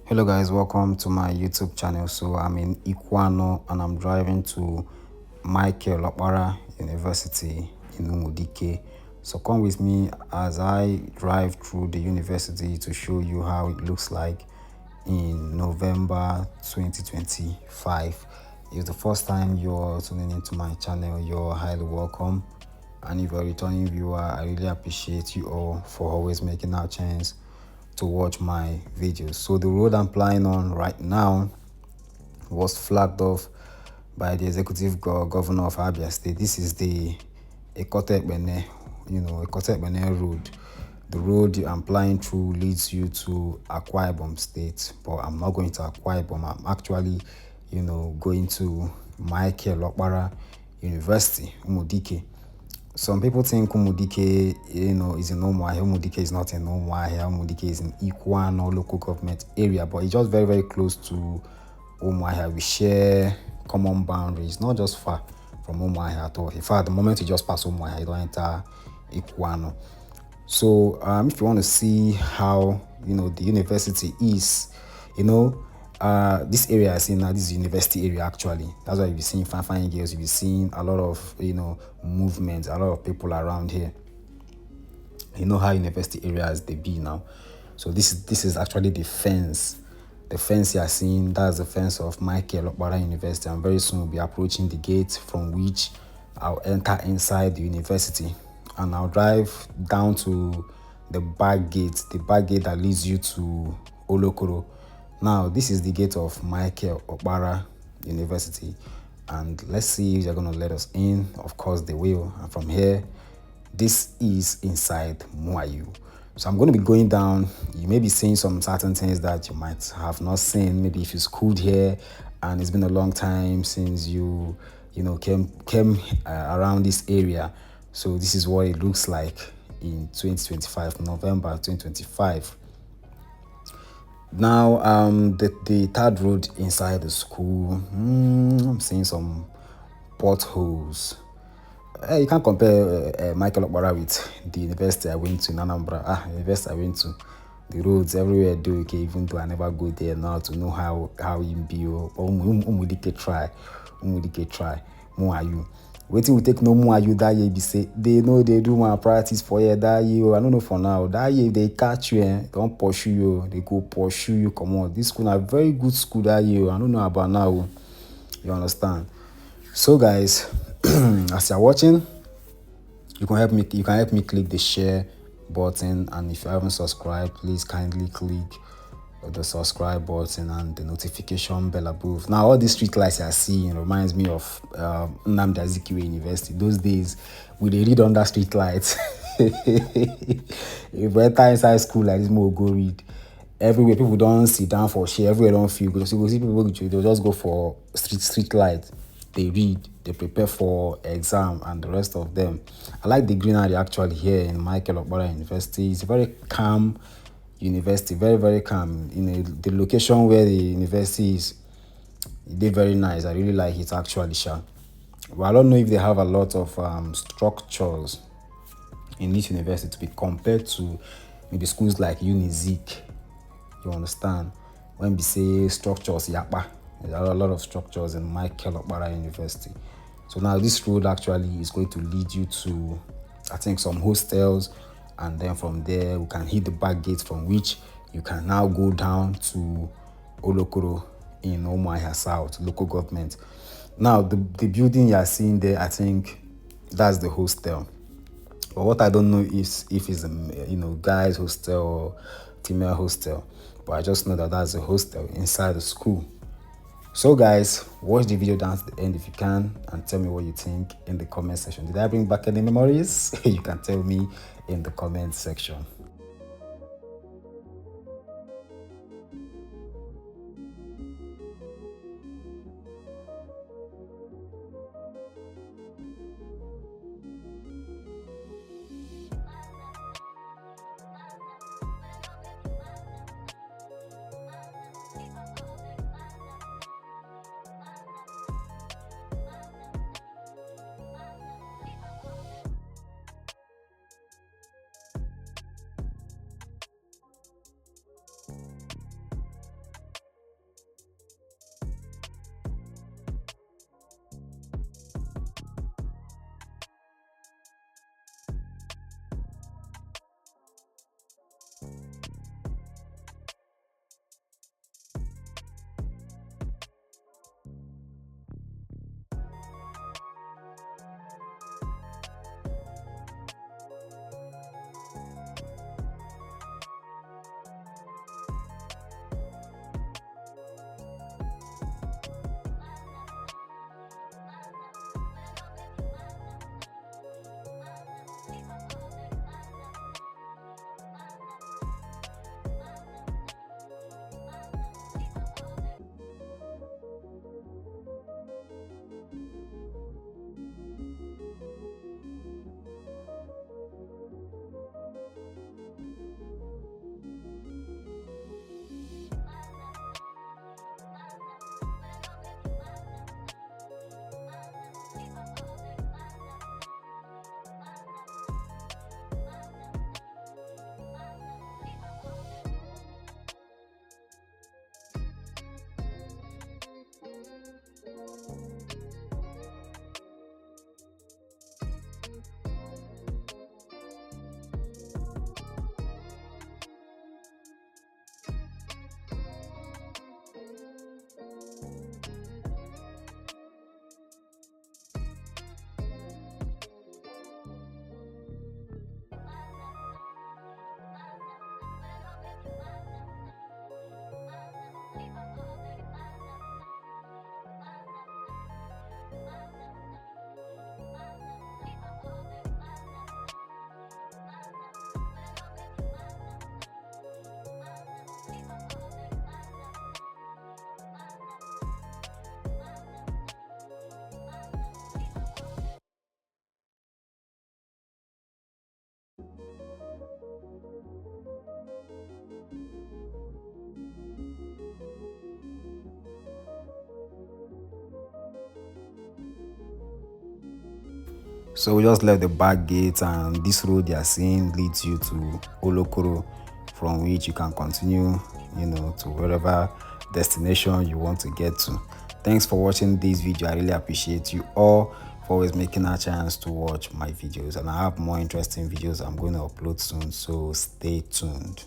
Hello guys, welcome to my YouTube channel. So I'm in Ikwuano and I'm driving to Micheal Okpara University in Umudike. So come with me as I drive through the university to show you how it looks like in November 2025. If it's the first time you're tuning into my channel, you're highly welcome. And if you're a returning viewer, I really appreciate you all for always making our chance to watch my videos. So the road I'm flying on right now was flagged off by the executive governor of Abia State. This is the Ikot-Ekpene, Ikot-Ekpene Road. The road I'm flying through leads you to Akwa Ibom State, but I'm not going to Akwa Ibom. I'm actually, going to Micheal Okpara University, Umudike. Some people think Umudike, is in Umuahia. Umudike is not in Umuahia. Umudike is in Ikwuano local government area, but it's just very, very close to Umuahia. We share common boundaries, not just far from Umuahia at all. In fact, the moment you just pass Umuahia, you don't enter Ikwuano. So if you want to see how, the university is, this area I see now, this is university area actually. That's why you'll be seeing fine girls, you'll be seeing a lot of, movement, a lot of people around here. You know how university areas they be now. So this is actually the fence. The fence you are seeing, that's the fence of Micheal Okpara University. And very soon we'll be approaching the gate from which I'll enter inside the university. And I'll drive down to the back gate that leads you to Olokoro. Now, this is the gate of Micheal Okpara University. And let's see if they're going to let us in. Of course, they will. And from here, this is inside Umuahia. So I'm going to be going down. You may be seeing some certain things that you might have not seen. Maybe if you schooled here and it's been a long time since you came around this area. So this is what it looks like in 2025, November 2025. Now, the third road inside the school, I'm seeing some potholes. You can't compare Micheal Okpara with the university I went to in Anambra. University I went to, the roads everywhere do okay, even though I never go there now to know how it be. Umudike try, Umuahia. Waiting will take no more you that year be say they know they do my practice for you that year. I don't know for now. That year they catch you, don't pursue you, they go pursue you. Come on, this school a very good school that year. I don't know about now. You understand? So guys, as you're watching, you can help me click the share button, and if you haven't subscribed, please kindly click the subscribe button and the notification bell above. Now all these street lights you're seeing reminds me of Nnamdi Azikiwe University. Those days we they read under street lights. If we enter inside school like this, more go read. Everywhere people don't sit down for share, everywhere don't feel good. So you see people they'll just go for street light. They read, they prepare for exam and the rest of them. I like the greenery actually here in Micheal Okpara University. It's a very calm university, very, very calm. The location where the university is, they're very nice. I really like it actually, sure. But I don't know if they have a lot of structures in this university to be compared to maybe schools like Unizik. You understand? When we say structures, Yapa, there are a lot of structures in Micheal Okpara University. So now this road actually is going to lead you to, I think, some hostels, and then from there we can hit the back gate from which you can now go down to Olokoro in Umuahia South local government. Now the building you are seeing there, I think that's the hostel. But what I don't know is if it's a guys hostel or female hostel. But I just know that that's a hostel inside the school. So guys, watch the video down to the end if you can and tell me what you think in the comment section. Did I bring back any memories? You can tell me in the comment section. So we just left the back gate, and this road you are seeing leads you to Olokoro, from which you can continue, to wherever destination you want to get to. Thanks for watching this video. I really appreciate you all for always making a chance to watch my videos, and I have more interesting videos I'm going to upload soon, so stay tuned.